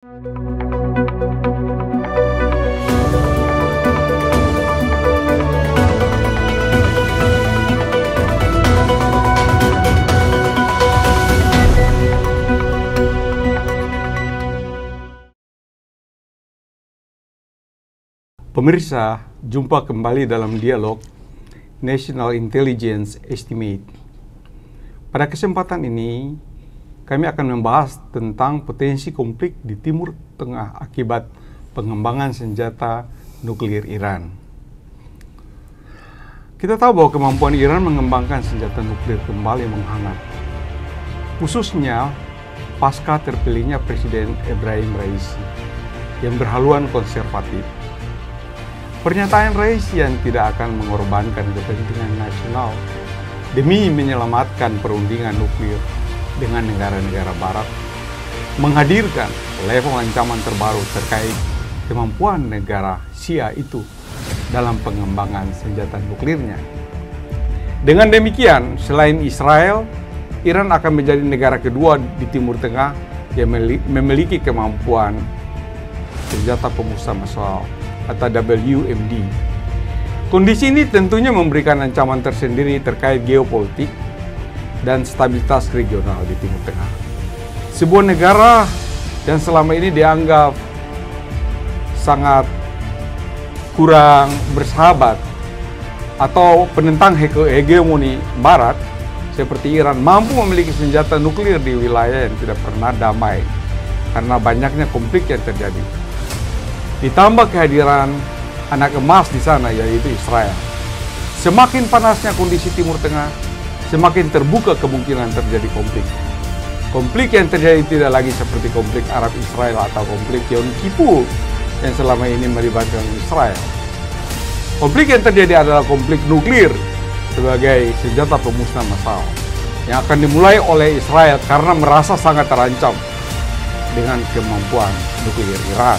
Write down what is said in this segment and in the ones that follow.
Pemirsa, jumpa kembali dalam dialog National Intelligence Estimate. Pada kesempatan ini, kami akan membahas tentang potensi konflik di Timur Tengah akibat pengembangan senjata nuklir Iran. Kita tahu bahwa kemampuan Iran mengembangkan senjata nuklir kembali menghangat, khususnya pasca terpilihnya Presiden Ebrahim Raisi yang berhaluan konservatif. Pernyataan Raisi yang tidak akan mengorbankan kepentingan nasional demi menyelamatkan perundingan nuklir dengan negara-negara barat menghadirkan level ancaman terbaru terkait kemampuan negara Syiah itu dalam pengembangan senjata nuklirnya. Dengan demikian, selain Israel, Iran akan menjadi negara kedua di Timur Tengah yang memiliki kemampuan senjata pemusnah massal atau WMD. Kondisi ini tentunya memberikan ancaman tersendiri terkait geopolitik dan stabilitas regional di Timur Tengah. Sebuah negara yang selama ini dianggap sangat kurang bersahabat atau penentang hegemoni Barat seperti Iran mampu memiliki senjata nuklir di wilayah yang tidak pernah damai karena banyaknya konflik yang terjadi. Ditambah kehadiran anak emas di sana, yaitu Israel. Semakin panasnya kondisi Timur Tengah, semakin terbuka kemungkinan terjadi konflik. Konflik yang terjadi tidak lagi seperti konflik Arab-Israel atau konflik Yom Kippur yang selama ini melibatkan Israel. Konflik yang terjadi adalah konflik nuklir sebagai senjata pemusnah massal yang akan dimulai oleh Israel karena merasa sangat terancam dengan kemampuan nuklir Iran.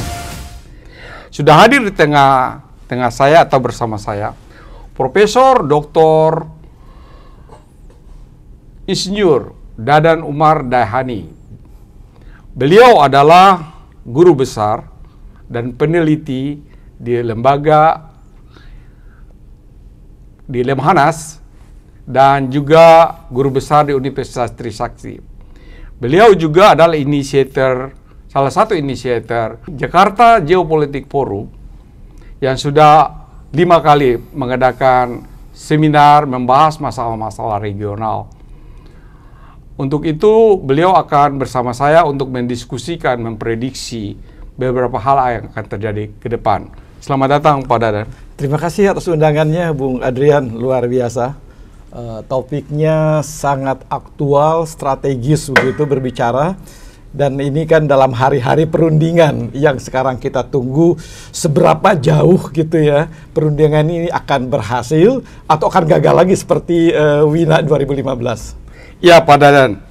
Sudah hadir di tengah saya atau bersama saya Profesor Dr. Insinyur Dadan Umar Dayani. Beliau adalah guru besar dan peneliti di Lemhanas dan juga guru besar di Universitas Trisakti. Beliau juga adalah salah satu inisiator Jakarta Geopolitik Forum yang sudah 5 kali mengadakan seminar membahas masalah-masalah regional. Untuk itu, beliau akan bersama saya untuk mendiskusikan, memprediksi beberapa hal yang akan terjadi ke depan. Selamat datang, Pak Dadan. Terima kasih atas undangannya, Bung Adrian. Luar biasa. Topiknya sangat aktual, strategis begitu berbicara. Dan ini kan dalam hari-hari perundingan yang sekarang kita tunggu seberapa jauh gitu ya perundingan ini akan berhasil atau akan gagal lagi seperti Wina 2015. Ya, Pak Dadan,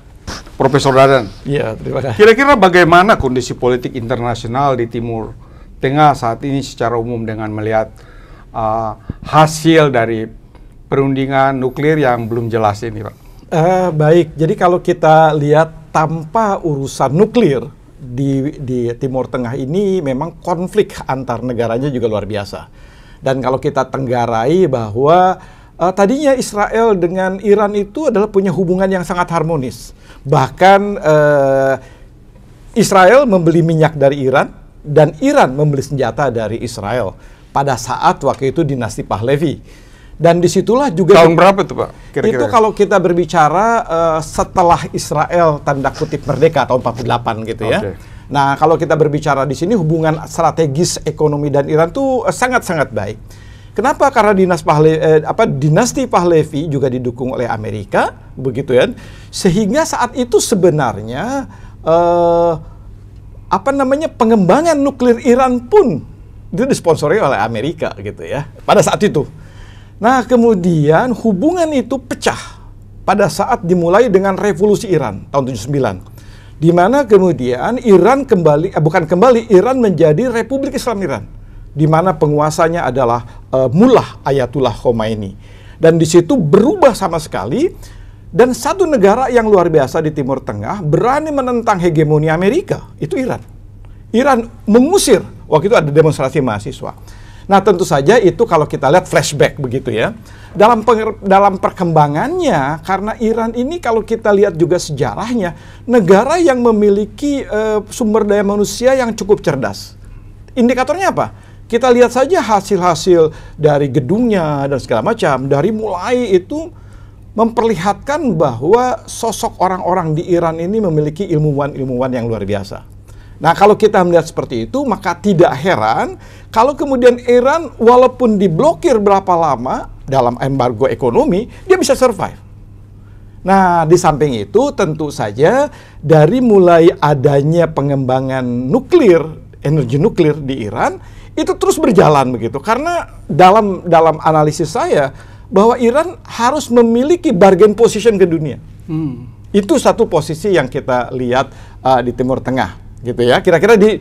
Profesor Dadan. Iya, terima kasih. Kira-kira bagaimana kondisi politik internasional di Timur Tengah saat ini secara umum dengan melihat hasil dari perundingan nuklir yang belum jelas ini, Pak? Baik, jadi kalau kita lihat tanpa urusan nuklir di Timur Tengah ini memang konflik antar negaranya juga luar biasa. Dan kalau kita tenggarai bahwa tadinya Israel dengan Iran itu adalah punya hubungan yang sangat harmonis. Bahkan Israel membeli minyak dari Iran dan Iran membeli senjata dari Israel pada saat waktu itu dinasti Pahlavi. Dan disitulah juga tahun berapa tuh, Pak? Kira-kira? Itu kalau kita berbicara setelah Israel tanda kutip merdeka tahun 48 gitu ya. Okay. Nah, kalau kita berbicara di sini hubungan strategis ekonomi dan Iran tuh sangat-sangat baik. Kenapa? Karena dinasti Pahlavi juga didukung oleh Amerika, begitu ya. Sehingga saat itu sebenarnya pengembangan nuklir Iran pun itu disponsori oleh Amerika gitu ya. Pada saat itu. Nah, kemudian hubungan itu pecah pada saat dimulai dengan revolusi Iran tahun 79. Di mana kemudian Iran Iran menjadi Republik Islam Iran. Di mana penguasanya adalah Mullah Ayatullah Khomeini. Dan di situ berubah sama sekali. Dan satu negara yang luar biasa di Timur Tengah berani menentang hegemoni Amerika, itu Iran. Iran mengusir, waktu itu ada demonstrasi mahasiswa. Nah, tentu saja itu kalau kita lihat flashback begitu ya. Dalam perkembangannya, karena Iran ini kalau kita lihat juga sejarahnya, negara yang memiliki sumber daya manusia yang cukup cerdas. Indikatornya apa? Kita lihat saja hasil-hasil dari gedungnya dan segala macam. Dari mulai itu memperlihatkan bahwa sosok orang-orang di Iran ini memiliki ilmuwan-ilmuwan yang luar biasa. Nah, kalau kita melihat seperti itu, maka tidak heran kalau kemudian Iran walaupun diblokir berapa lama dalam embargo ekonomi, dia bisa survive. Nah, di samping itu tentu saja dari mulai adanya pengembangan nuklir, energi nuklir di Iran, itu terus berjalan begitu. Karena dalam analisis saya, bahwa Iran harus memiliki bargain position ke dunia. Itu satu posisi yang kita lihat di Timur Tengah. Gitu ya, kira-kira di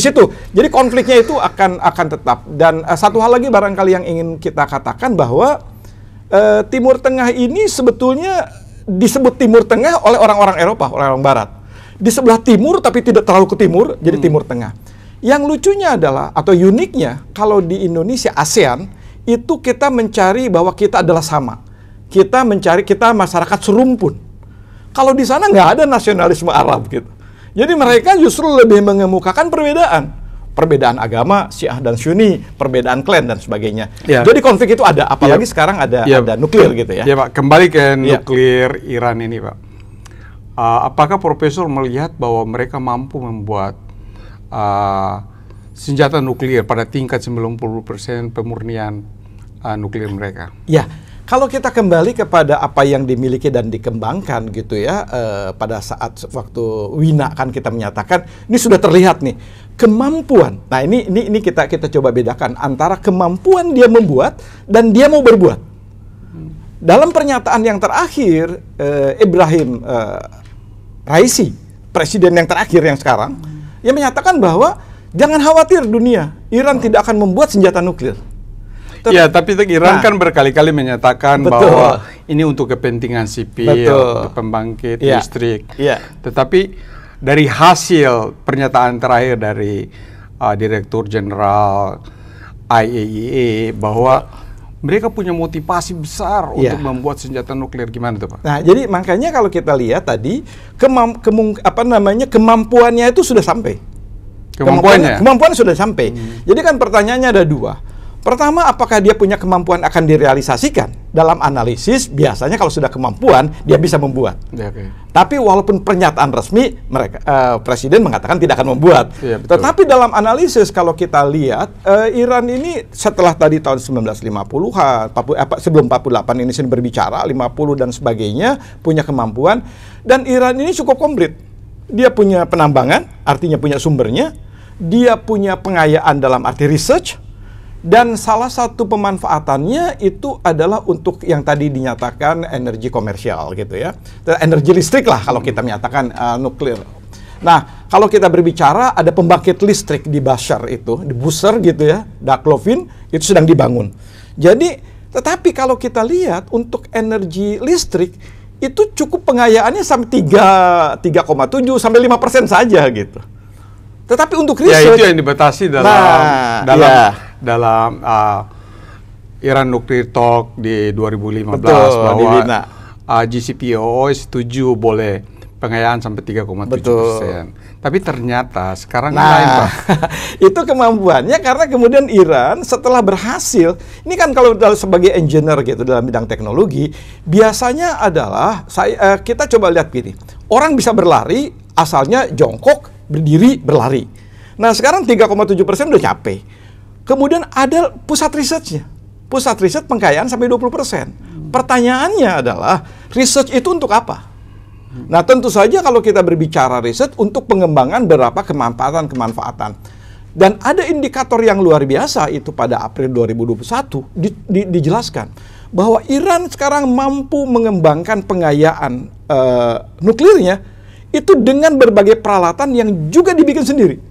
situ. Jadi konfliknya itu akan tetap. Dan satu hal lagi barangkali yang ingin kita katakan bahwa Timur Tengah ini sebetulnya disebut Timur Tengah oleh orang-orang Eropa, orang-orang Barat. Di sebelah timur tapi tidak terlalu ke timur, jadi Timur Tengah. Yang lucunya adalah atau uniknya kalau di Indonesia ASEAN itu kita mencari bahwa kita adalah sama. Kita masyarakat serumpun. Kalau di sana nggak ada nasionalisme Arab gitu. Jadi mereka justru lebih mengemukakan perbedaan agama, Syiah dan Sunni, perbedaan klan dan sebagainya. Ya. Jadi konflik itu ada, apalagi sekarang ada nuklir gitu ya. Ya Pak, kembali ke nuklir Iran ini Pak. Apakah Profesor melihat bahwa mereka mampu membuat senjata nuklir pada tingkat 90% pemurnian nuklir mereka? Ya. Kalau kita kembali kepada apa yang dimiliki dan dikembangkan gitu ya, pada saat waktu Wina kan kita menyatakan ini sudah terlihat nih kemampuan. Nah ini kita coba bedakan antara kemampuan dia membuat dan dia mau berbuat. Dalam pernyataan yang terakhir Ibrahim Raisi, presiden yang terakhir yang sekarang, dia menyatakan bahwa jangan khawatir dunia, Iran tidak akan membuat senjata nuklir. Ya, tapi Iran kan berkali-kali menyatakan bahwa ini untuk kepentingan sipil, untuk pembangkit listrik. Tetapi dari hasil pernyataan terakhir dari Direktur Jenderal IAEA bahwa mereka punya motivasi besar untuk membuat senjata nuklir, gimana tuh Pak? Nah, jadi makanya kalau kita lihat tadi kemampuannya itu sudah sampai. Kemampuannya sudah sampai. Jadi kan pertanyaannya ada dua. Pertama, apakah dia punya kemampuan akan direalisasikan? Dalam analisis, biasanya kalau sudah kemampuan, dia bisa membuat. Tapi walaupun pernyataan resmi, Presiden mengatakan tidak akan membuat. Tetapi dalam analisis, kalau kita lihat, Iran ini setelah tadi tahun 1950-an, sebelum 48 ini sudah berbicara, 50 dan sebagainya, punya kemampuan. Dan Iran ini cukup komplit. Dia punya penambangan, artinya punya sumbernya. Dia punya pengayaan dalam arti research. Dan salah satu pemanfaatannya itu adalah untuk yang tadi dinyatakan energi komersial gitu ya. Energi listrik lah kalau kita menyatakan nuklir. Nah, kalau kita berbicara ada pembangkit listrik di Bushehr itu, di Bushehr gitu ya, Daklovin itu sedang dibangun. Jadi, tetapi kalau kita lihat untuk energi listrik itu cukup pengayaannya sampai 3,7 sampai 5% saja gitu. Tetapi untuk research, ya itu yang dibatasi dalam Iran Nuclear Talk di 2015 bahwa JCPOA setuju boleh pengayaan sampai 3,7%. Tapi ternyata sekarang lain Pak. Itu kemampuannya karena kemudian Iran setelah berhasil, ini kan kalau sebagai engineer gitu dalam bidang teknologi, biasanya adalah kita coba lihat gini, orang bisa berlari asalnya jongkok, berdiri, berlari. Nah sekarang 3,7% udah capek. Kemudian ada pusat risetnya. Pusat riset pengkayaan sampai 20%. Pertanyaannya adalah, research itu untuk apa? Nah tentu saja kalau kita berbicara riset untuk pengembangan beberapa kemanfaatan. Dan ada indikator yang luar biasa itu pada April 2021 dijelaskan. Bahwa Iran sekarang mampu mengembangkan pengayaan nuklirnya itu dengan berbagai peralatan yang juga dibikin sendiri.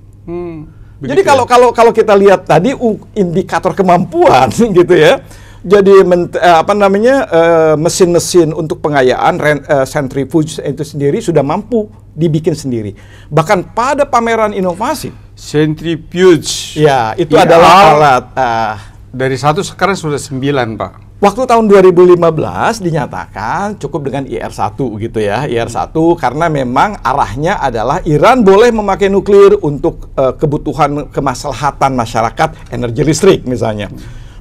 Jadi kalau kita lihat tadi indikator kemampuan gitu ya, mesin-mesin untuk pengayaan centrifuge itu sendiri sudah mampu dibikin sendiri. Bahkan pada pameran inovasi, centrifuge. Ya, itu adalah alat. Dari 1 sekarang sudah 9, Pak. Waktu tahun 2015 dinyatakan cukup dengan IR-1 gitu ya, IR-1 karena memang arahnya adalah Iran boleh memakai nuklir untuk kebutuhan kemaslahatan masyarakat, energi listrik misalnya.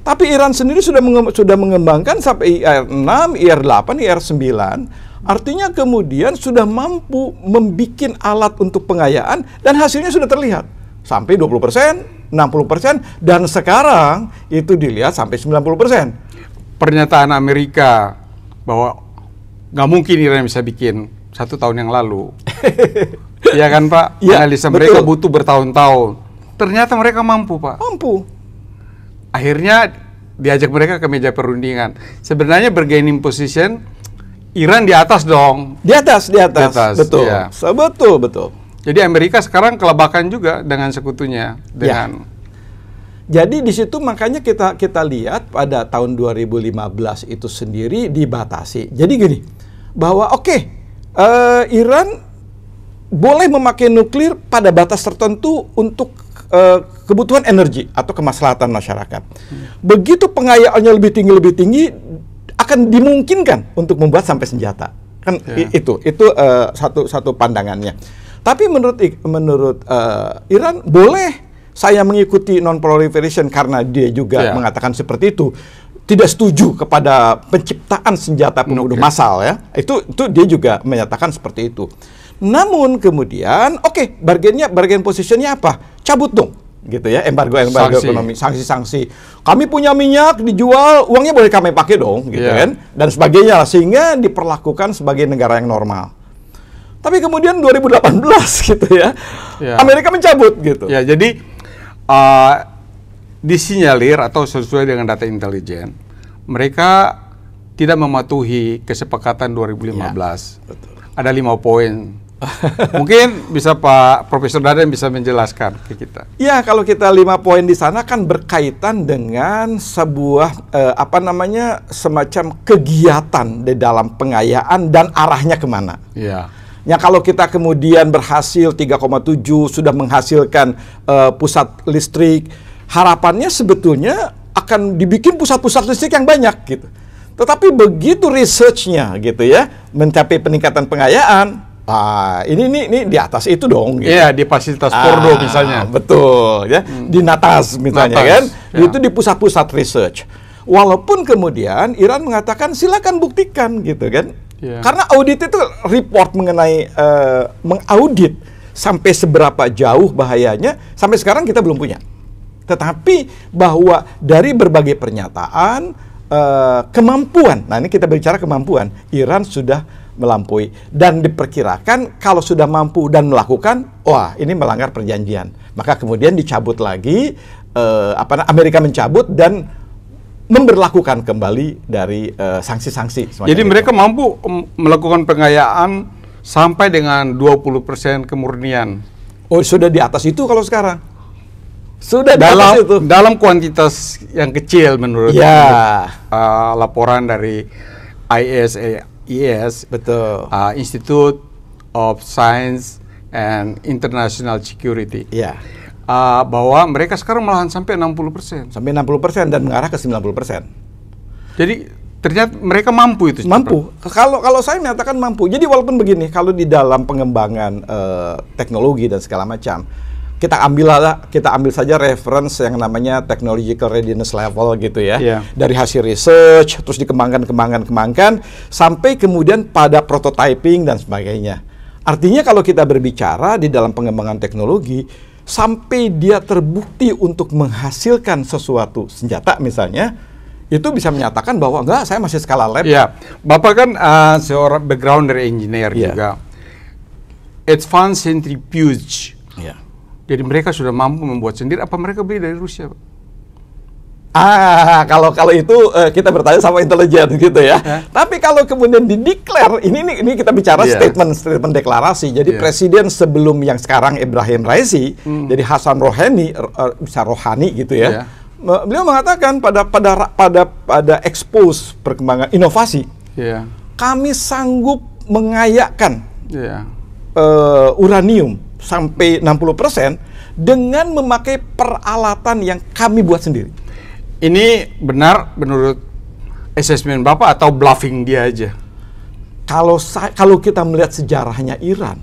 Tapi Iran sendiri sudah mengembangkan sampai IR-6, IR-8, IR-9. Artinya kemudian sudah mampu membuat alat untuk pengayaan dan hasilnya sudah terlihat. Sampai 20%, 60%, dan sekarang itu dilihat sampai 90%. Pernyataan Amerika bahwa nggak mungkin Iran bisa bikin 1 tahun yang lalu. Iya kan, Pak? Ya, analisa mereka butuh bertahun-tahun. Ternyata mereka mampu, Pak. Mampu. Akhirnya diajak mereka ke meja perundingan. Sebenarnya bargaining position Iran di atas dong. Di atas. Betul. Ya. Betul. Jadi Amerika sekarang kelabakan juga dengan sekutunya dengan. Jadi di situ makanya kita lihat pada tahun 2015 itu sendiri dibatasi. Jadi gini, bahwa Iran boleh memakai nuklir pada batas tertentu untuk kebutuhan energi atau kemaslahatan masyarakat. Begitu pengayaannya lebih tinggi akan dimungkinkan untuk membuat sampai senjata. Kan itu satu pandangannya. Tapi menurut Iran boleh saya mengikuti non-proliferation karena dia juga mengatakan seperti itu. Tidak setuju kepada penciptaan senjata pembunuh massal ya. Itu dia juga menyatakan seperti itu. Namun kemudian bargain positionnya apa? Cabut dong, gitu ya, embargo ekonomi, sanksi. Kami punya minyak dijual, uangnya boleh kami pakai dong, gitu kan, dan sebagainya lah, sehingga diperlakukan sebagai negara yang normal. Tapi kemudian 2018 gitu ya, Amerika mencabut gitu. Ya, jadi disinyalir atau sesuai dengan data intelijen, mereka tidak mematuhi kesepakatan 2015. Betul. Ada 5 poin. Mungkin bisa Pak Profesor Dadan bisa menjelaskan ke kita. Ya, kalau kita 5 poin di sana kan berkaitan dengan sebuah semacam kegiatan di dalam pengayaan dan arahnya kemana. Ya. Ya, kalau kita kemudian berhasil 3,7 sudah menghasilkan pusat listrik, harapannya sebetulnya akan dibikin pusat-pusat listrik yang banyak gitu. Tetapi begitu research-nya gitu ya mencapai peningkatan pengayaan, ini di atas itu dong. Gitu. Iya, di fasilitas Fordo misalnya. Betul ya, di Natas misalnya kan, itu di pusat-pusat research. Walaupun kemudian Iran mengatakan silakan buktikan gitu kan, karena audit itu report mengenai mengaudit sampai seberapa jauh bahayanya, sampai sekarang kita belum punya. Tetapi bahwa dari berbagai pernyataan kemampuan, nah ini kita bicara kemampuan, Iran sudah melampaui dan diperkirakan kalau sudah mampu dan melakukan, wah ini melanggar perjanjian, maka kemudian dicabut lagi, Amerika mencabut dan memberlakukan kembali dari sanksi-sanksi. Jadi mereka mampu melakukan pengayaan sampai dengan 20% kemurnian. Oh, sudah di atas itu kalau sekarang. Sudah dalam kuantitas yang kecil menurut laporan dari ISES, betul. Institute of Science and International Security. Ya. Bahwa mereka sekarang malahan sampai 60%. Sampai 60% dan mengarah ke 90%. Jadi ternyata mereka mampu itu. Mampu. Kalau saya menyatakan mampu. Jadi walaupun begini, kalau di dalam pengembangan teknologi dan segala macam, kita ambil saja reference yang namanya technological readiness level gitu ya. Dari hasil research terus dikembangkan sampai kemudian pada prototyping dan sebagainya. Artinya kalau kita berbicara di dalam pengembangan teknologi sampai dia terbukti untuk menghasilkan sesuatu senjata misalnya, itu bisa menyatakan bahwa enggak, saya masih skala lab. Ya, Bapak kan seorang background dari engineer juga. Advanced centrifuge. Ya. Jadi mereka sudah mampu membuat sendiri. Apa mereka beli dari Rusia, Pak? Kalau itu kita bertanya sama intelijen gitu ya. Tapi kalau kemudian dideklar, ini kita bicara statement deklarasi. Jadi presiden sebelum yang sekarang Ibrahim Raisi, jadi Hasan Rouhani gitu ya, beliau mengatakan pada expose perkembangan inovasi, kami sanggup mengayakkan uranium sampai 60% dengan memakai peralatan yang kami buat sendiri. Ini benar menurut asesmen Bapak atau bluffing dia aja? Kalau kita melihat sejarahnya Iran,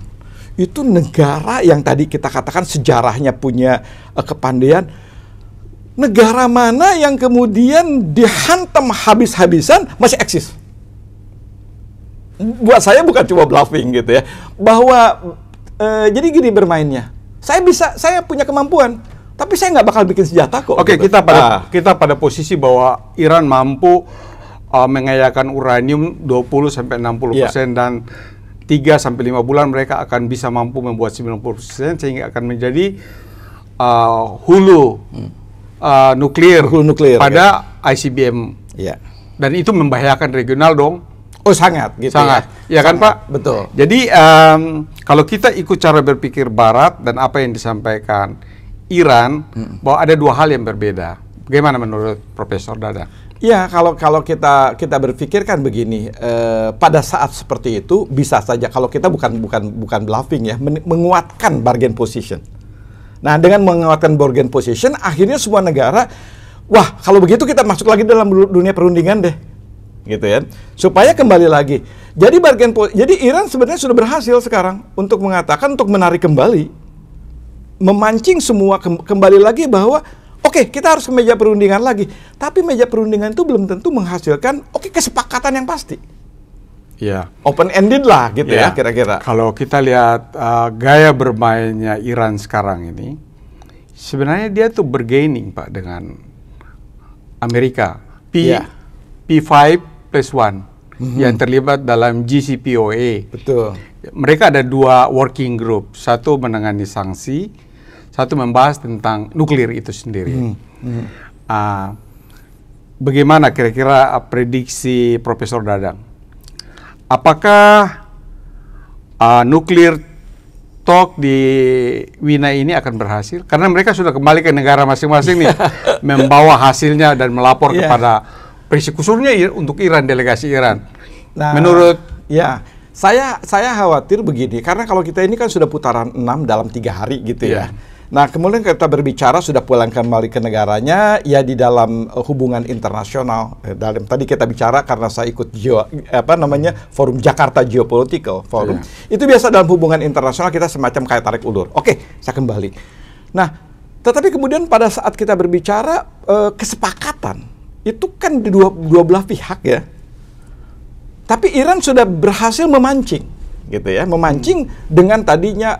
itu negara yang tadi kita katakan sejarahnya punya kepandaian. Negara mana yang kemudian dihantam habis-habisan masih eksis? Buat saya bukan cuma bluffing gitu ya, bahwa jadi gini bermainnya. Saya punya kemampuan, tapi saya nggak bakal bikin senjata kok. Oke, gitu. kita pada posisi bahwa Iran mampu mengayakan uranium 20-60% dan 3-5 bulan mereka akan bisa mampu membuat 90% sehingga akan menjadi hulu nuklir pada ICBM. Ya. Dan itu membahayakan regional dong. Oh sangat, gitu sangat. Ya kan Pak? Betul. Jadi kalau kita ikut cara berpikir Barat dan apa yang disampaikan Iran, bahwa ada dua hal yang berbeda. Bagaimana menurut Profesor Dadang? Ya, kalau kita berpikir kan begini, pada saat seperti itu bisa saja kalau kita bukan bluffing ya, menguatkan bargain position. Nah, dengan menguatkan bargain position, akhirnya semua negara, wah kalau begitu kita masuk lagi dalam dunia perundingan deh. Gitu ya, supaya kembali lagi. Jadi Iran sebenarnya sudah berhasil sekarang untuk mengatakan, untuk menarik kembali, memancing semua kembali lagi bahwa oke, kita harus ke meja perundingan lagi. Tapi meja perundingan itu belum tentu menghasilkan kesepakatan yang pasti. Ya, open ended lah gitu ya kira-kira. Kalau kita lihat gaya bermainnya Iran sekarang ini, sebenarnya dia tuh bergaining Pak dengan Amerika. P5+1 yang terlibat dalam JCPOA. Betul. Mereka ada dua working group, satu menangani sanksi, satu membahas tentang nuklir itu sendiri. Bagaimana kira-kira prediksi Profesor Dadang? Apakah nuklir talk di Wina ini akan berhasil? Karena mereka sudah kembali ke negara masing-masing nih, membawa hasilnya dan melapor kepada persekusurnya untuk Iran, delegasi Iran. Nah, menurut saya khawatir begini, karena kalau kita ini kan sudah putaran 6 dalam 3 hari gitu ya. Nah, kemudian kita berbicara sudah pulang kembali ke negaranya, ya di dalam hubungan internasional. Dalam tadi kita bicara karena saya ikut forum Jakarta Geopolitical Forum. Itu biasa dalam hubungan internasional kita semacam kayak tarik ulur. Oke, saya kembali. Nah, tetapi kemudian pada saat kita berbicara kesepakatan, itu kan di dua belah pihak ya. Tapi Iran sudah berhasil memancing, gitu ya, memancing dengan tadinya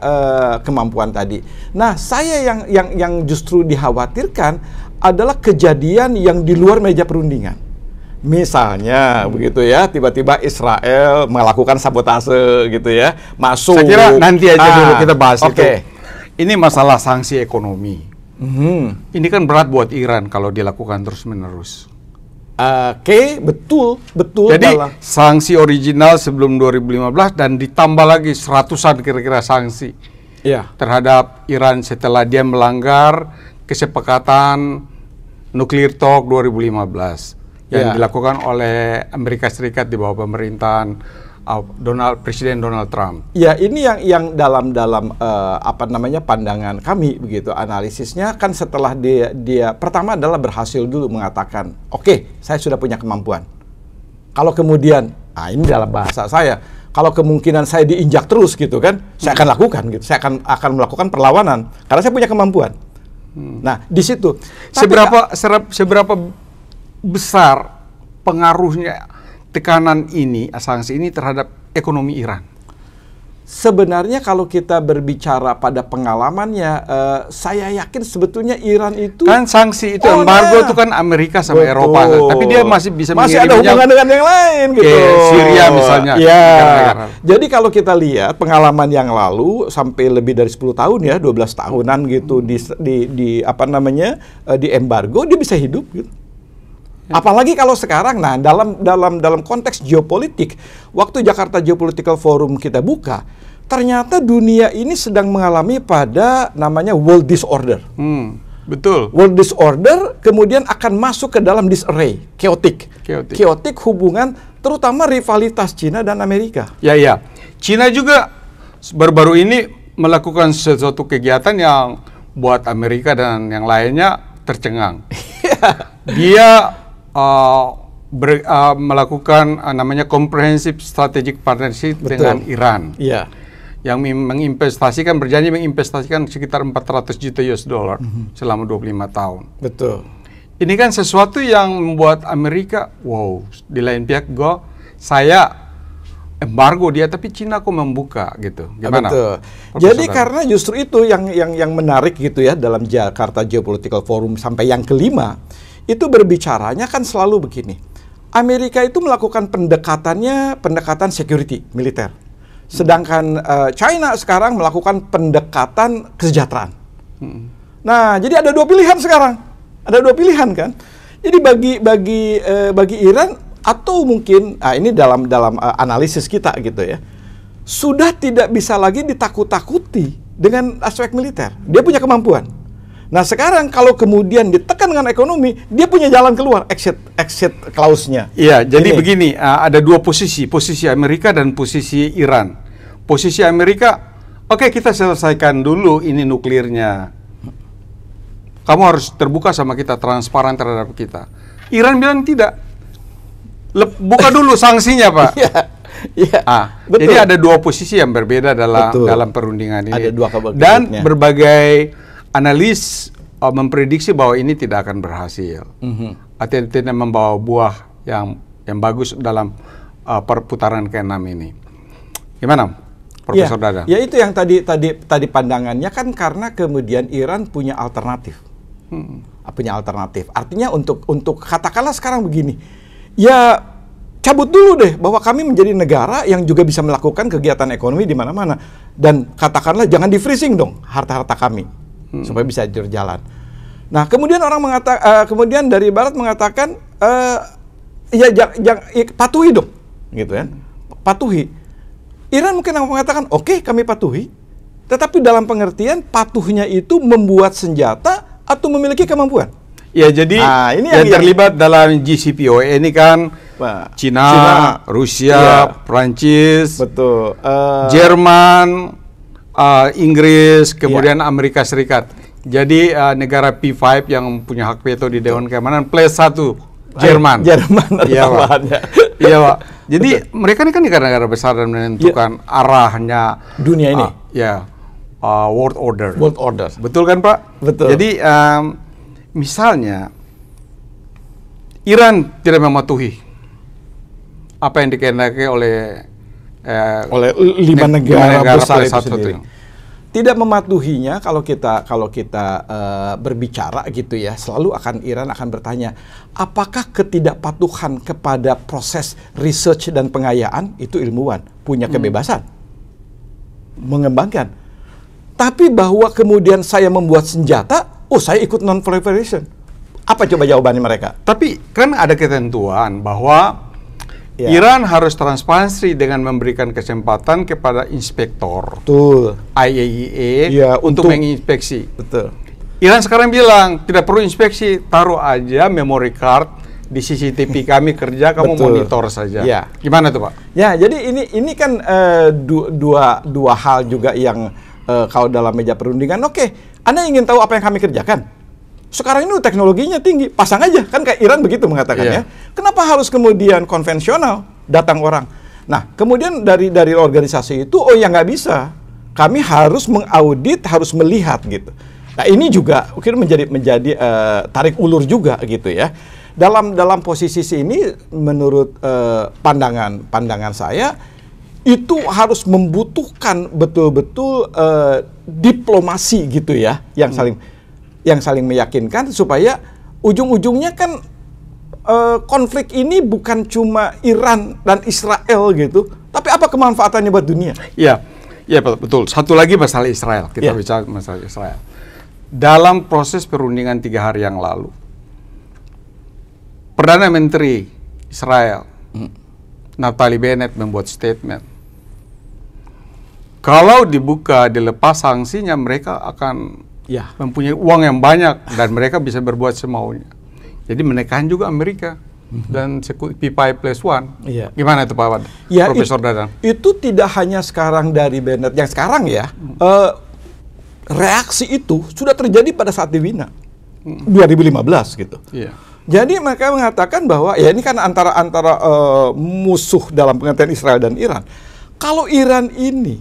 kemampuan tadi. Nah, saya yang justru dikhawatirkan adalah kejadian yang di luar meja perundingan. Misalnya begitu ya, tiba-tiba Israel melakukan sabotase gitu ya, masuk. Saya kira nanti aja dulu kita bahas itu. Ini masalah sanksi ekonomi. Ini kan berat buat Iran kalau dilakukan terus-menerus. Betul. Jadi sanksi original sebelum 2015 dan ditambah lagi seratusan kira-kira sanksi terhadap Iran setelah dia melanggar kesepakatan nuklir talk 2015 yang dilakukan oleh Amerika Serikat di bawah pemerintahan Presiden Donald Trump. Ya, ini yang dalam pandangan kami begitu, analisisnya kan setelah dia pertama adalah berhasil dulu mengatakan, oke, saya sudah punya kemampuan. Kalau kemudian, ini dalam bahasa saya, kalau kemungkinan saya diinjak terus gitu kan, saya akan lakukan gitu, saya akan melakukan perlawanan karena saya punya kemampuan. Nah, di situ seberapa besar pengaruhnya tekanan ini, sanksi ini terhadap ekonomi Iran? Sebenarnya kalau kita berbicara pada pengalamannya, saya yakin sebetulnya Iran itu kan sanksi itu embargo itu kan Amerika sama Eropa, tapi dia masih bisa ada hubungan dengan yang lain gitu. Syria misalnya. Ya. Jadi kalau kita lihat pengalaman yang lalu sampai lebih dari 10 tahun ya, 12 tahunan gitu di embargo, dia bisa hidup gitu. Apalagi kalau sekarang, nah dalam konteks geopolitik, waktu Jakarta Geopolitical Forum kita buka, ternyata dunia ini sedang mengalami pada namanya world disorder. Betul. World disorder kemudian akan masuk ke dalam disarray, chaotic hubungan, terutama rivalitas Cina dan Amerika. Ya, ya. Cina juga baru-baru ini melakukan sesuatu kegiatan yang buat Amerika dan yang lainnya tercengang. Dia melakukan namanya Comprehensive Strategic Partnership dengan Iran. Iya. Yang berjanji menginvestasikan sekitar 400 juta US dollar selama 25 tahun. Betul. Ini kan sesuatu yang membuat Amerika, wow, di lain pihak saya embargo dia, tapi Cina kok membuka gitu. Gimana? Betul. Jadi karena justru itu yang menarik gitu ya dalam Jakarta Geopolitical Forum sampai yang kelima, itu berbicaranya kan selalu begini. Amerika itu melakukan pendekatan security, militer. Sedangkan China sekarang melakukan pendekatan kesejahteraan. Nah, jadi ada dua pilihan sekarang. Ada dua pilihan kan. Jadi bagi Iran atau mungkin ini dalam analisis kita gitu ya. Sudah tidak bisa lagi ditakut-takuti dengan aspek militer. Dia punya kemampuan. Nah, sekarang kalau kemudian ditekan dengan ekonomi, dia punya jalan keluar, exit clause-nya. Iya, jadi begini, ada dua posisi Amerika dan posisi Iran. Posisi Amerika, oke, kita selesaikan dulu ini nuklirnya. Kamu harus terbuka sama kita, transparan terhadap kita. Iran bilang tidak. Buka dulu sanksinya, Pak. Jadi ada dua posisi yang berbeda dalam perundingan ini. Ada dua dan berbagai analis memprediksi bahwa ini tidak akan berhasil. Artinya tidak membawa buah yang bagus dalam perputaran ke-6 ini. Gimana, Profesor Dadan? Ya itu yang tadi pandangannya kan karena kemudian Iran punya alternatif. Punya alternatif. Artinya untuk katakanlah sekarang begini. Ya cabut dulu deh bahwa kami menjadi negara yang juga bisa melakukan kegiatan ekonomi di mana-mana, dan katakanlah jangan di-freezing dong harta-harta kami supaya bisa berjalan. Nah, kemudian kemudian dari Barat mengatakan patuhi dong, gitu kan? Patuhi. Iran mungkin akan mengatakan oke, kami patuhi, tetapi dalam pengertian patuhnya itu membuat senjata atau memiliki kemampuan. Ya, jadi ini yang terlibat dalam JCPOA ini kan Cina, Rusia, Prancis, betul, Jerman, Inggris, kemudian Amerika Serikat. Jadi negara P5 yang punya hak veto di Dewan Keamanan plus 1 Jerman. Iya, Pak. Iya, Pak. Jadi mereka ini kan negara-negara besar dan menentukan arahnya dunia ini. World order. World order. Betul kan, Pak? Betul. Jadi misalnya Iran tidak mematuhi apa yang dikehendaki oleh 5 negara besar itu sendiri. Tidak mematuhinya, kalau kita berbicara gitu ya, selalu Iran akan bertanya, apakah ketidakpatuhan kepada proses research dan pengayaan itu ilmuwan punya kebebasan mengembangkan, tapi bahwa kemudian saya membuat senjata, saya ikut non-proliferation. Apa coba jawabannya mereka? Tapi kan ada ketentuan bahwa Iran harus transparansi dengan memberikan kesempatan kepada inspektor IAEA untuk menginspeksi. Betul. Iran sekarang bilang tidak perlu inspeksi, taruh aja memory card di CCTV kami kerja, kamu monitor saja. Gimana tuh, Pak? Ya, jadi ini kan dua hal juga yang kalau dalam meja perundingan, Anda ingin tahu apa yang kami kerjakan? Sekarang ini teknologinya tinggi, pasang aja. Kan kayak Iran begitu mengatakannya. Kenapa harus kemudian konvensional datang orang? Nah, kemudian dari organisasi itu, ya nggak bisa. Kami harus mengaudit, harus melihat gitu. Nah, ini juga mungkin menjadi tarik ulur juga gitu ya. Dalam posisi ini, menurut pandangan saya, itu harus membutuhkan betul-betul diplomasi gitu ya, yang saling meyakinkan supaya ujung-ujungnya kan konflik ini bukan cuma Iran dan Israel gitu, tapi apa kemanfaatannya buat dunia? Iya, betul. Satu lagi masalah Israel, kita bicara masalah Israel. Dalam proses perundingan 3 hari yang lalu, Perdana Menteri Israel Naftali Bennett membuat statement, kalau dibuka, dilepas sanksinya, mereka akan Ya. mempunyai uang yang banyak, dan mereka bisa berbuat semaunya. Jadi menekan juga Amerika dan P5+1. Iya. Gimana itu Pak Ya, Profesor Dadang? Itu tidak hanya sekarang dari Bennett yang sekarang ya. Reaksi itu sudah terjadi pada saat di Wina 2015 gitu. Iya. Jadi mereka mengatakan bahwa ya ini kan antara musuh dalam pengertian Israel dan Iran. Kalau Iran ini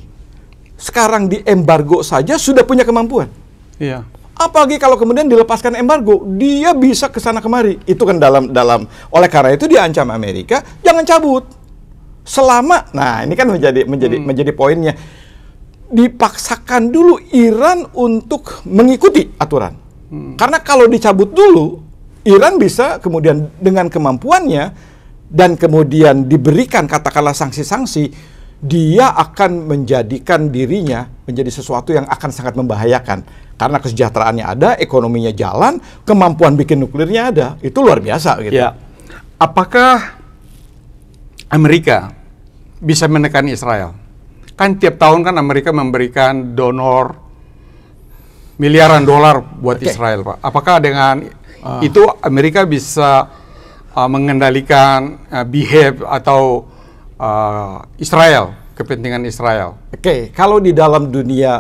sekarang diembargo saja sudah punya kemampuan. Iya. Apalagi kalau kemudian dilepaskan embargo, dia bisa ke sana kemari. Itu kan oleh karena itu diancam Amerika, jangan cabut. Selama, nah ini kan menjadi poinnya. Dipaksakan dulu Iran untuk mengikuti aturan. Karena kalau dicabut dulu, Iran bisa kemudian dengan kemampuannya dan kemudian diberikan katakanlah sanksi-sanksi, dia akan menjadikan dirinya menjadi sesuatu yang akan sangat membahayakan. Karena kesejahteraannya ada, ekonominya jalan, kemampuan bikin nuklirnya ada. Itu luar biasa gitu. Ya. Apakah Amerika bisa menekan Israel? Kan tiap tahun kan Amerika memberikan donor miliaran dolar buat Israel, Pak. Apakah dengan itu Amerika bisa mengendalikan behave atau Israel, kepentingan Israel? Oke, kalau di dalam dunia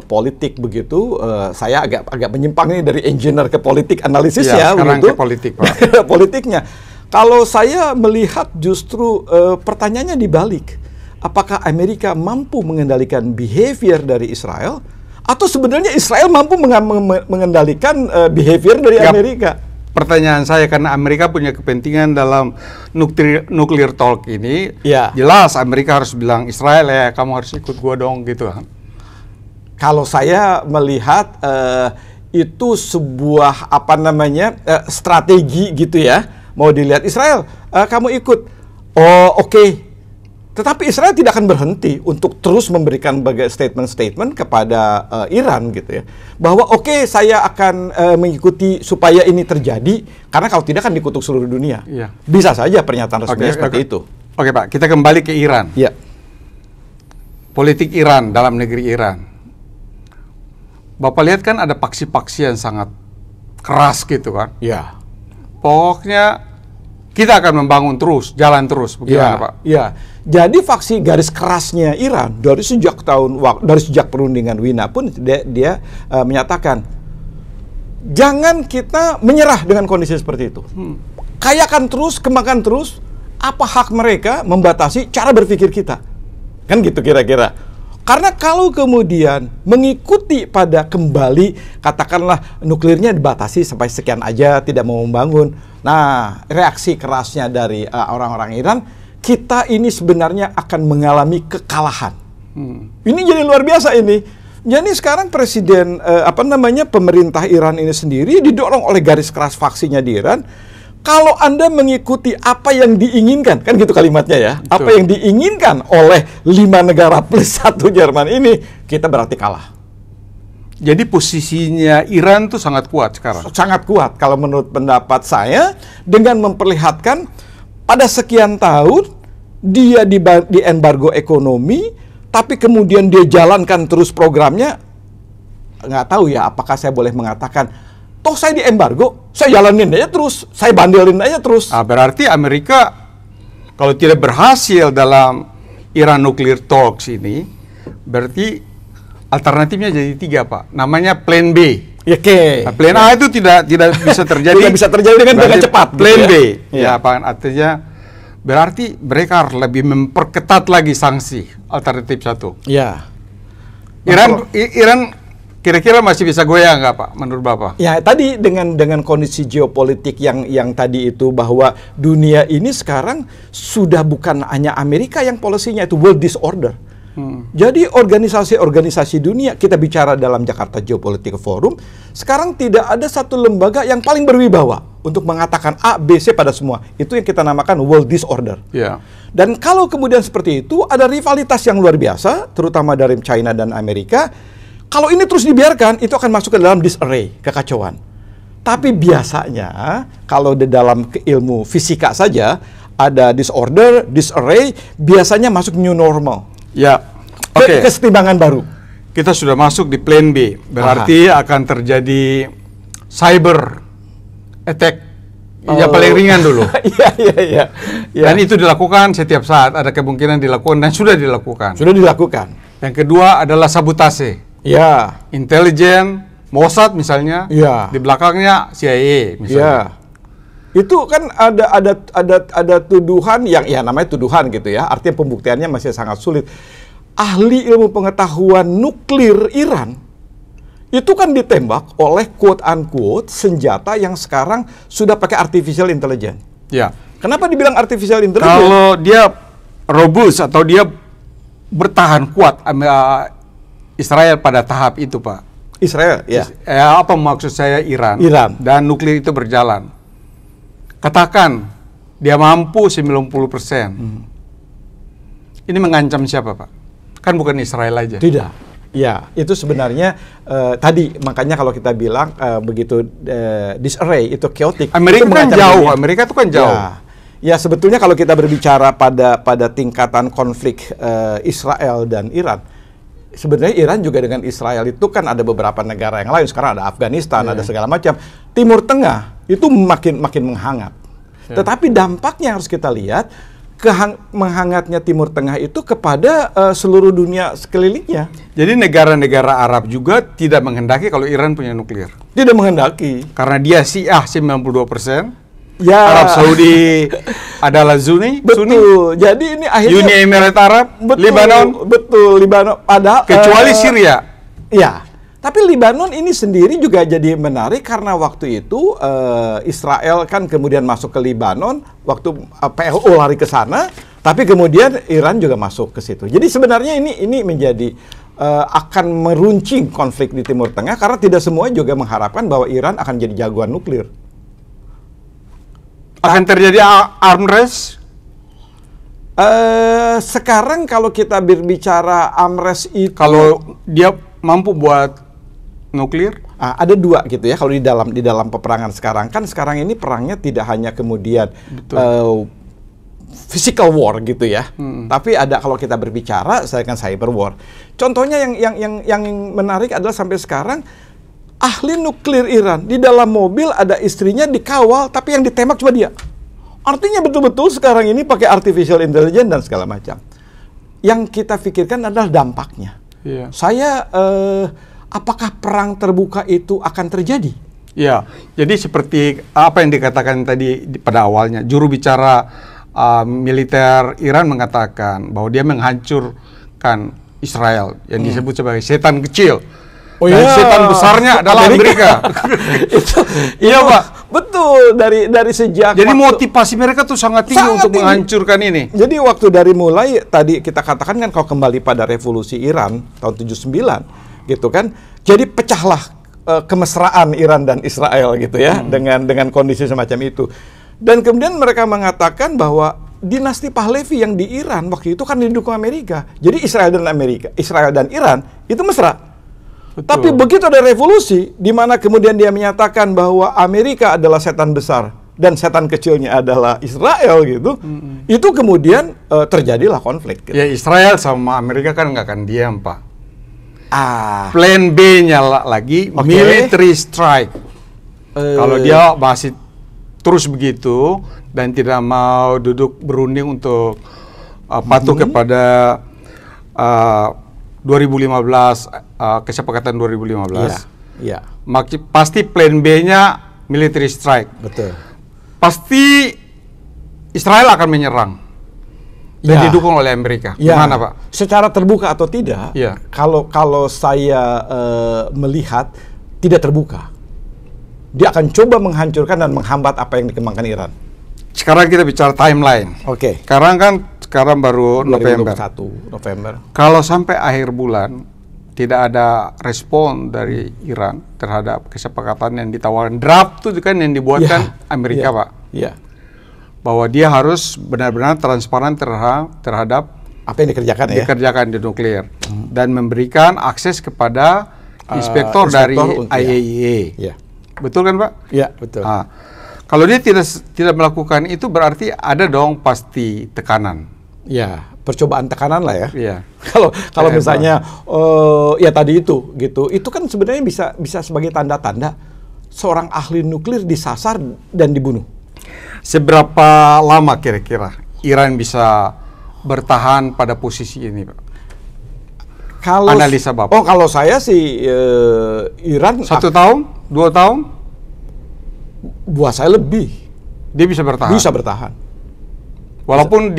politik begitu, saya agak menyimpang ini dari engineer ke politik analisis ya. Sekarang begitu. ke politik, Pak. Politiknya. Kalau saya melihat justru pertanyaannya dibalik. Apakah Amerika mampu mengendalikan behavior dari Israel? Atau sebenarnya Israel mampu mengendalikan behavior dari Amerika? Pertanyaan saya, karena Amerika punya kepentingan dalam nuklir talk ini, Ya. jelas Amerika harus bilang Israel ya, kamu harus ikut gua dong gitu kan. Kalau saya melihat itu sebuah strategi gitu ya, mau dilihat Israel, kamu ikut, oh oke. Tetapi Israel tidak akan berhenti untuk terus memberikan statement-statement kepada Iran gitu ya, bahwa oke, saya akan mengikuti supaya ini terjadi, karena kalau tidak kan dikutuk seluruh dunia. Iya. Bisa saja pernyataan resminya seperti itu. Oke Pak, kita kembali ke Iran. Ya. Politik Iran, dalam negeri Iran. Bapak lihat kan ada paksi-paksi yang sangat keras gitu kan. Ya. Pokoknya kita akan membangun terus, jalan terus, bagaimana Pak? Ya, jadi faksi garis kerasnya Iran dari sejak perundingan Wina pun dia menyatakan jangan kita menyerah dengan kondisi seperti itu. Kayakan terus, kembangkan terus. Apa hak mereka membatasi cara berpikir kita? Kan gitu kira-kira. Karena kalau kemudian mengikuti pada kembali, katakanlah nuklirnya dibatasi sampai sekian aja, tidak mau membangun. Nah, reaksi kerasnya dari orang-orang Iran, kita ini sebenarnya akan mengalami kekalahan. Ini jadi luar biasa ini. Jadi sekarang pemerintah Iran ini sendiri didorong oleh garis keras faksinya di Iran. Kalau Anda mengikuti apa yang diinginkan, kan gitu kalimatnya ya, betul, apa yang diinginkan oleh 5 negara plus 1 Jerman ini, kita berarti kalah. Jadi posisinya Iran tuh sangat kuat sekarang. Sangat kuat kalau menurut pendapat saya, dengan memperlihatkan pada sekian tahun dia di embargo ekonomi, tapi kemudian dia jalankan terus programnya. Nggak tahu ya apakah saya boleh mengatakan, toh saya di embargo, saya jalanin aja terus, saya bandelin aja terus. Berarti Amerika kalau tidak berhasil dalam Iran nuclear talks ini, berarti alternatifnya jadi 3 Pak. Namanya Plan B. Oke. Nah, Plan A itu tidak bisa terjadi. Tidak bisa terjadi dengan cepat. Plan gitu B. Ya, Pak, artinya berarti mereka harus lebih memperketat lagi sanksi alternatif 1. Ya. Iran kira-kira masih bisa goyang nggak Pak, menurut Bapak? Ya, tadi dengan kondisi geopolitik yang tadi itu, bahwa dunia ini sekarang sudah bukan hanya Amerika yang polisinya itu world disorder. Jadi organisasi-organisasi dunia, kita bicara dalam Jakarta Geopolitical Forum, sekarang tidak ada satu lembaga yang paling berwibawa untuk mengatakan A, B, C pada semua. Itu yang kita namakan world disorder. Yeah. Dan kalau kemudian seperti itu, ada rivalitas yang luar biasa, terutama dari China dan Amerika. Kalau ini terus dibiarkan, itu akan masuk ke dalam disarray, kekacauan. Tapi biasanya, kalau di dalam ilmu fisika saja, ada disorder, disarray, biasanya masuk new normal. Ya, oke. Kesetimbangan baru. kita sudah masuk di plan B, berarti akan terjadi cyber attack yang paling ringan dulu. Iya. Dan itu dilakukan setiap saat, ada kemungkinan dilakukan dan sudah dilakukan. Sudah dilakukan. Yang kedua adalah sabotase. Ya. Intelijen, Mossad misalnya, Ya. di belakangnya CIA misalnya. Ya. Itu kan ada tuduhan yang ya namanya tuduhan gitu ya. Artinya pembuktiannya masih sangat sulit. Ahli ilmu pengetahuan nuklir Iran itu kan ditembak oleh quote-unquote senjata yang sekarang sudah pakai artificial intelligence. Ya. Kenapa dibilang artificial intelligence? Kalau dia robust atau dia bertahan kuat Israel pada tahap itu, Pak. Israel, ya. Apa maksud saya Iran? Iran. Dan nuklir itu berjalan. Katakan dia mampu 90%. Ini mengancam siapa, Pak? Kan bukan Israel aja. Tidak. Ya, itu sebenarnya tadi makanya kalau kita bilang begitu disarray itu chaotic. Amerika itu kan mengancam jauh, dunia. Amerika itu kan jauh. Ya, sebetulnya kalau kita berbicara pada tingkatan konflik Israel dan Iran, sebenarnya Iran juga dengan Israel itu kan ada beberapa negara yang lain. Sekarang ada Afghanistan, ada segala macam. Timur Tengah itu makin menghangat. Tetapi dampaknya harus kita lihat menghangatnya Timur Tengah itu kepada seluruh dunia sekelilingnya. Jadi negara-negara Arab juga tidak menghendaki kalau Iran punya nuklir. Tidak menghendaki. Karena dia Syiah 92%. Ya. Arab Saudi adalah Sunni. Betul. Jadi ini akhirnya Uni Emirat Arab, Lebanon. Betul, Lebanon. Padahal Kecuali Syria. Ya. Tapi Lebanon ini sendiri juga jadi menarik karena waktu itu Israel kan kemudian masuk ke Lebanon, waktu PLO lari ke sana, tapi kemudian Iran juga masuk ke situ. Jadi sebenarnya ini menjadi akan meruncing konflik di Timur Tengah karena tidak semua juga mengharapkan bahwa Iran akan jadi jagoan nuklir. Akan terjadi arms race? Sekarang kalau kita berbicara arms itu, kalau dia mampu buat nuklir? Ada dua gitu ya kalau di dalam peperangan sekarang. Kan sekarang ini perangnya tidak hanya kemudian physical war gitu ya. Tapi ada kalau kita berbicara saya kan cyber war. Contohnya yang menarik adalah sampai sekarang ahli nuklir Iran di dalam mobil ada istrinya dikawal tapi yang ditembak cuma dia. Artinya betul-betul sekarang ini pakai artificial intelligence dan segala macam. Yang kita pikirkan adalah dampaknya. Iya. Saya apakah perang terbuka itu akan terjadi? Ya, jadi seperti apa yang dikatakan tadi pada awalnya, juru bicara militer Iran mengatakan bahwa dia menghancurkan Israel yang disebut sebagai setan kecil. Dan setan besarnya adalah Amerika. Iya, Pak. Betul, dari sejak jadi motivasi mereka tuh sangat tinggi untuk menghancurkan ini. Jadi waktu dari mulai tadi kita katakan kan kalau kembali pada revolusi Iran tahun 79 gitu kan. Jadi pecahlah kemesraan Iran dan Israel gitu ya dengan kondisi semacam itu. Dan kemudian mereka mengatakan bahwa dinasti Pahlavi yang di Iran waktu itu kan didukung Amerika. Jadi Israel dan Iran itu mesra. Betul. Tapi begitu ada revolusi, di mana kemudian dia menyatakan bahwa Amerika adalah setan besar dan setan kecilnya adalah Israel gitu, itu kemudian terjadilah konflik. Gitu. Ya Israel sama Amerika kan nggak akan diam, Pak. Plan B-nya lagi military strike. Kalau dia masih terus begitu dan tidak mau duduk berunding untuk patuh kepada 2015 kesepakatan 2015. Iya. Pasti plan B-nya military strike. Betul. Pasti Israel akan menyerang. Dan didukung oleh Amerika. Gimana, Pak? Secara terbuka atau tidak? Ya. Kalau saya melihat tidak terbuka. Dia akan coba menghancurkan dan menghambat apa yang dikembangkan Iran. Sekarang kita bicara timeline. Oke. Sekarang baru November. 2021 November. Kalau sampai akhir bulan tidak ada respon dari Iran terhadap kesepakatan yang ditawarkan, draft itu kan yang dibuatkan Amerika, Pak. Iya. Bahwa dia harus benar-benar transparan terhadap apa yang dikerjakan di nuklir dan memberikan akses kepada inspektor dari IAEA. Ya. Betul kan, Pak? Iya, betul. Kalau dia tidak melakukan itu berarti ada dong pasti tekanan. Ya, percobaan tekanan lah ya. Iya. Kalau misalnya ya tadi itu gitu, itu kan sebenarnya bisa sebagai tanda-tanda seorang ahli nuklir disasar dan dibunuh. Seberapa lama kira-kira Iran bisa bertahan pada posisi ini, Pak? Analisa Bapak. Kalau saya sih Iran 1 tahun, 2 tahun, buat saya lebih. dia bisa bertahan. Bisa bertahan. Walaupun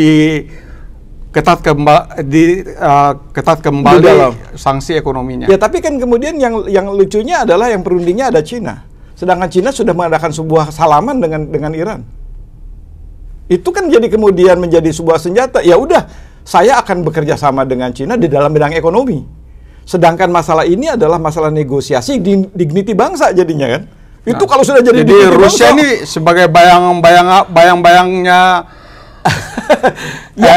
ketat kembali sanksi ekonominya. Ya, tapi kan kemudian yang lucunya adalah yang perundingnya ada Cina. Sedangkan Cina sudah mengadakan sebuah salaman dengan Iran. Itu kan jadi kemudian menjadi sebuah senjata. Ya udah, saya akan bekerja sama dengan Cina di dalam bidang ekonomi. Sedangkan masalah ini adalah masalah negosiasi dignity bangsa jadinya kan. Itu kalau sudah jadi Rusia ini sebagai bayang-bayangnya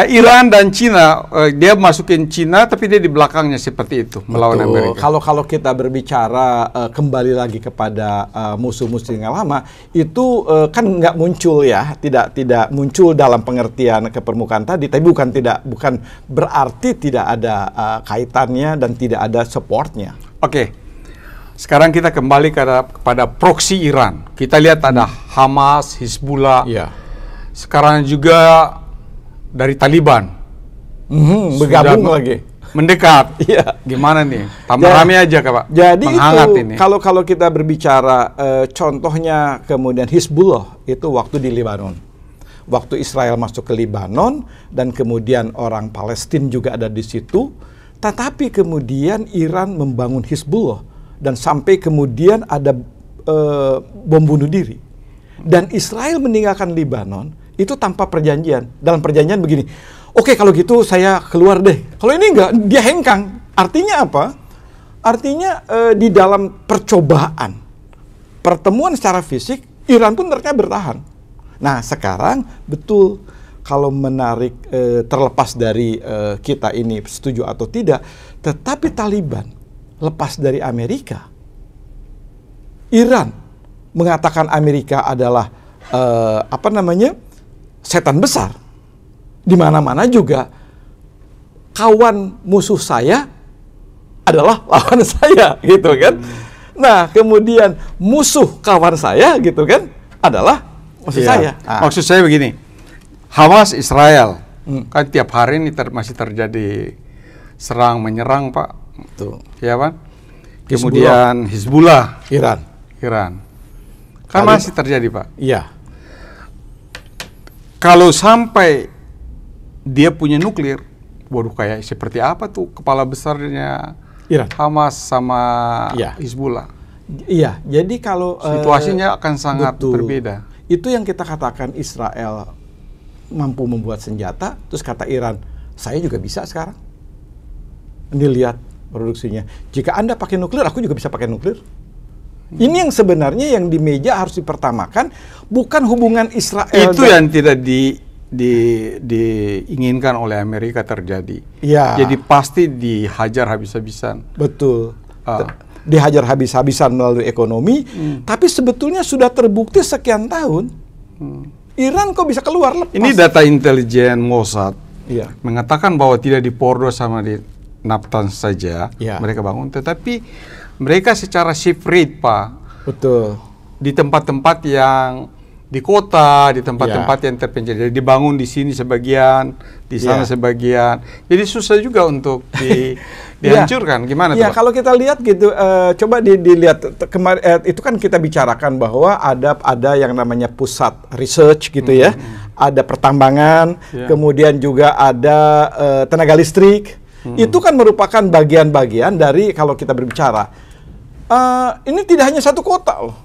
Iran dan Cina, dia masukin Cina tapi dia di belakangnya seperti itu melawan Amerika. Kalau kita berbicara kembali lagi kepada musuh-musuh yang lama, itu kan nggak muncul ya, tidak muncul dalam pengertian ke permukaan tadi, tapi bukan berarti tidak ada kaitannya dan tidak ada supportnya. Oke. Sekarang kita kembali kepada proksi Iran. Kita lihat ada Hamas, Hizbullah. Iya. Sekarang juga dari Taliban. Bergabung lagi. Mendekat. Iya. Gimana nih? Tambah rame aja, Pak. Jadi menghangat itu, ini. Kalau kita berbicara contohnya kemudian Hizbullah itu waktu di Lebanon. Waktu Israel masuk ke Lebanon dan kemudian orang Palestina juga ada di situ. Tetapi kemudian Iran membangun Hizbullah. Dan sampai kemudian ada bom bunuh diri. Dan Israel meninggalkan Lebanon itu tanpa perjanjian. Dalam perjanjian begini, oke kalau gitu saya keluar deh. Kalau ini enggak, dia hengkang. Artinya apa? Artinya di dalam percobaan, pertemuan secara fisik, Iran pun ternyata bertahan. Nah sekarang betul, kalau menarik terlepas dari kita ini setuju atau tidak, tetapi Taliban lepas dari Amerika, Iran mengatakan Amerika adalah setan besar. Di mana-mana juga kawan musuh saya adalah lawan saya, gitu kan? Nah, kemudian musuh kawan saya, gitu kan, adalah musuh saya. Maksud saya begini, Hamas Israel kan tiap hari ini masih terjadi serang menyerang, Pak. Tuh. Ya kan? Kemudian Hizbullah, Iran. Kan masih terjadi, Pak. Iya. Kalau sampai dia punya nuklir, waduh kayak seperti apa tuh kepala besarnya Iran, Hamas sama Hizbullah. Iya, jadi kalau situasinya akan sangat berbeda. Itu yang kita katakan Israel mampu membuat senjata, terus kata Iran, saya juga bisa sekarang. Ini lihat produksinya. Jika Anda pakai nuklir, aku juga bisa pakai nuklir. Ini yang sebenarnya yang di meja harus dipertamakan, bukan hubungan Israel. Itu yang tidak diinginkan oleh Amerika terjadi. Ya. Jadi pasti dihajar habis-habisan. Betul. Dihajar habis-habisan melalui ekonomi, tapi sebetulnya sudah terbukti sekian tahun, Iran kok bisa keluar lepas. Ini data intelijen Mossad mengatakan bahwa tidak dipordo sama di Natanz saja, mereka bangun, tetapi mereka secara shift rate, Pak. Betul. Di tempat-tempat yang di kota, di tempat-tempat yang terpencil. Jadi dibangun di sini sebagian, di sana sebagian. Jadi susah juga untuk dihancurkan. Gimana tuh, Pak? Kalau kita lihat gitu, coba dilihat kemarin itu kan kita bicarakan bahwa ada yang namanya pusat research gitu ya. Ada pertambangan, kemudian juga ada tenaga listrik. Itu kan merupakan bagian-bagian dari kalau kita berbicara. Ini tidak hanya satu kota loh.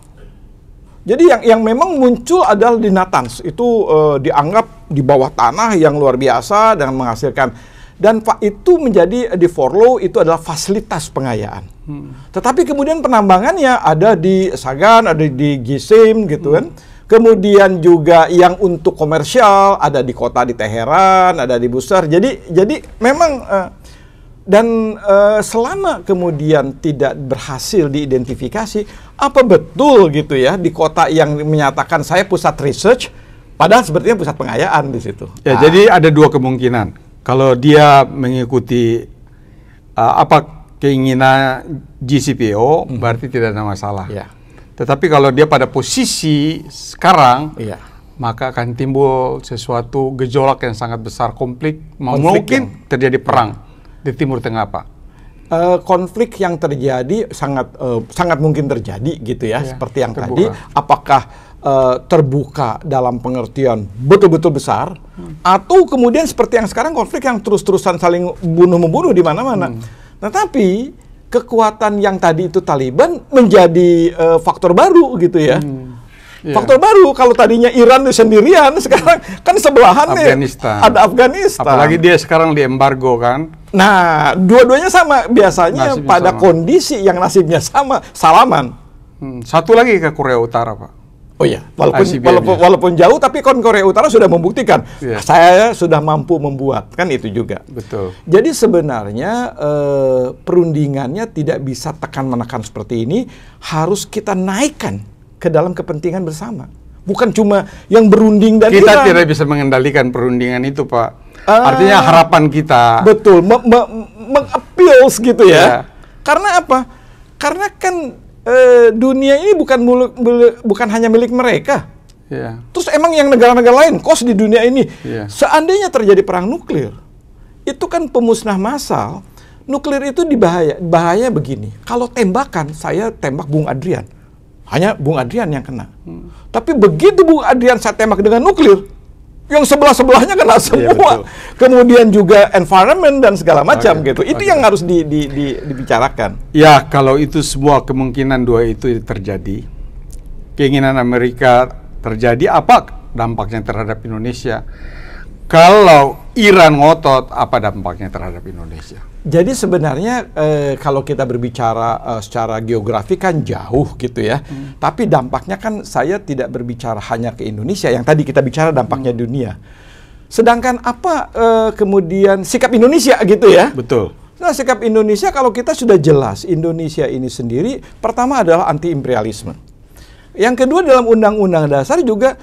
Jadi yang memang muncul adalah di Natanz. Itu dianggap di bawah tanah yang luar biasa dan menghasilkan. Dan itu menjadi di Forlo itu adalah fasilitas pengayaan. Tetapi kemudian penambangannya ada di Sagan, ada di Gisim gitu kan. Kemudian juga yang untuk komersial ada di kota di Teheran, ada di Bushehr. Jadi memang dan selama kemudian tidak berhasil diidentifikasi, apa betul gitu ya di kota yang menyatakan saya pusat research, padahal sepertinya pusat pengayaan di situ. Ya, jadi ada dua kemungkinan. kalau dia mengikuti apa keinginan JCPOA, berarti tidak ada masalah. Ya. Tetapi kalau dia pada posisi sekarang, Iya. maka akan timbul sesuatu gejolak yang sangat besar, konflik Konflik mungkin terjadi perang di Timur Tengah, Pak. Konflik yang terjadi sangat mungkin terjadi gitu ya, seperti yang terbuka. tadi. Apakah terbuka dalam pengertian betul-betul besar, atau kemudian seperti yang sekarang konflik yang terus-terusan saling bunuh-membunuh di mana-mana. Tetapi kekuatan yang tadi itu Taliban menjadi faktor baru gitu ya. Faktor baru, kalau tadinya Iran sendirian, sekarang kan sebelahan nih ada Afghanistan. Apalagi dia sekarang di embargo kan. Nah, dua-duanya sama biasanya Nasibnya pada sama. kondisi yang nasibnya sama, salaman. Satu lagi ke Korea Utara, Pak. Oh iya, ICBM-nya. walaupun jauh, tapi kan Korea Utara sudah membuktikan Iya. saya sudah mampu membuat, kan itu juga. Betul. Jadi sebenarnya perundingannya tidak bisa tekan-menekan seperti ini, harus kita naikkan ke dalam kepentingan bersama. Bukan cuma yang berunding dan Kita Iran. tidak bisa mengendalikan perundingan itu, Pak. Artinya harapan kita. Betul, meng-appeals gitu ya. Ya. Karena apa? Karena kan dunia ini bukan hanya milik mereka. Ya. Terus emang yang negara-negara lain kos di dunia ini, Iya. seandainya terjadi perang nuklir, itu kan pemusnah massal. Nuklir itu bahaya begini. Kalau tembakan, saya tembak Bung Adrian, hanya Bung Adrian yang kena. Tapi begitu Bung Adrian saya tembak dengan nuklir, yang sebelah-sebelahnya kena semua. betul. Kemudian juga environment dan segala macam gitu. Itu yang harus dibicarakan. Ya, kalau itu semua kemungkinan dua itu terjadi, keinginan Amerika terjadi, apa dampaknya terhadap Indonesia? Kalau Iran ngotot, apa dampaknya terhadap Indonesia? Jadi sebenarnya kalau kita berbicara secara geografi kan jauh gitu ya. Tapi dampaknya kan saya tidak berbicara hanya ke Indonesia. Yang tadi kita bicara dampaknya dunia. Sedangkan apa kemudian sikap Indonesia gitu ya. Betul. Nah, sikap Indonesia kalau kita sudah jelas, Indonesia ini sendiri pertama adalah anti-imperialisme. Yang kedua dalam Undang-Undang Dasar juga,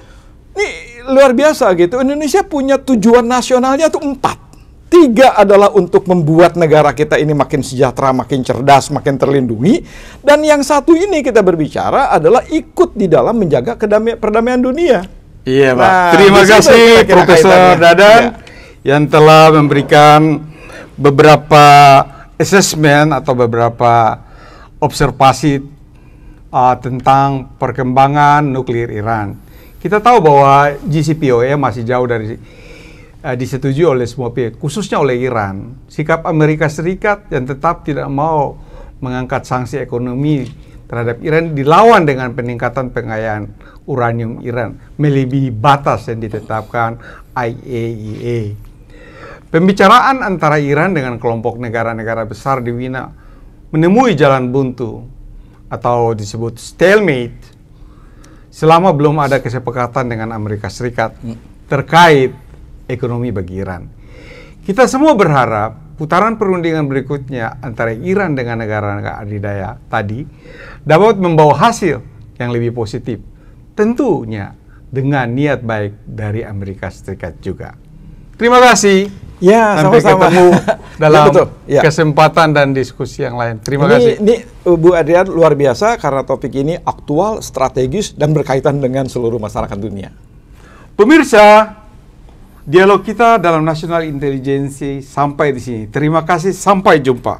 ini luar biasa gitu, Indonesia punya tujuan nasionalnya tuh 4. 3 adalah untuk membuat negara kita ini makin sejahtera, makin cerdas, makin terlindungi. Dan yang satu ini kita berbicara adalah ikut di dalam menjaga perdamaian dunia. Iya, Pak. Nah, Terima di situ kasih kira-kira Profesor kaitannya. Dadan Ya. yang telah memberikan beberapa assessment atau beberapa observasi tentang perkembangan nuklir Iran. Kita tahu bahwa JCPOA masih jauh dari disetujui oleh semua pihak, khususnya oleh Iran. Sikap Amerika Serikat yang tetap tidak mau mengangkat sanksi ekonomi terhadap Iran dilawan dengan peningkatan pengayaan uranium Iran melebihi batas yang ditetapkan IAEA. Pembicaraan antara Iran dengan kelompok negara-negara besar di Wina menemui jalan buntu atau disebut stalemate selama belum ada kesepakatan dengan Amerika Serikat terkait ekonomi bagi Iran. Kita semua berharap putaran perundingan berikutnya antara Iran dengan negara-negara adidaya tadi dapat membawa hasil yang lebih positif. Tentunya dengan niat baik dari Amerika Serikat juga. Terima kasih. Ya, Sampai sama-sama. ketemu dalam Ya, betul. Ya. kesempatan dan diskusi yang lain. Terima kasih. Ini Bu Adrian luar biasa karena topik ini aktual, strategis, dan berkaitan dengan seluruh masyarakat dunia. Pemirsa, dialog kita dalam National Intelligence sampai di sini. Terima kasih, sampai jumpa.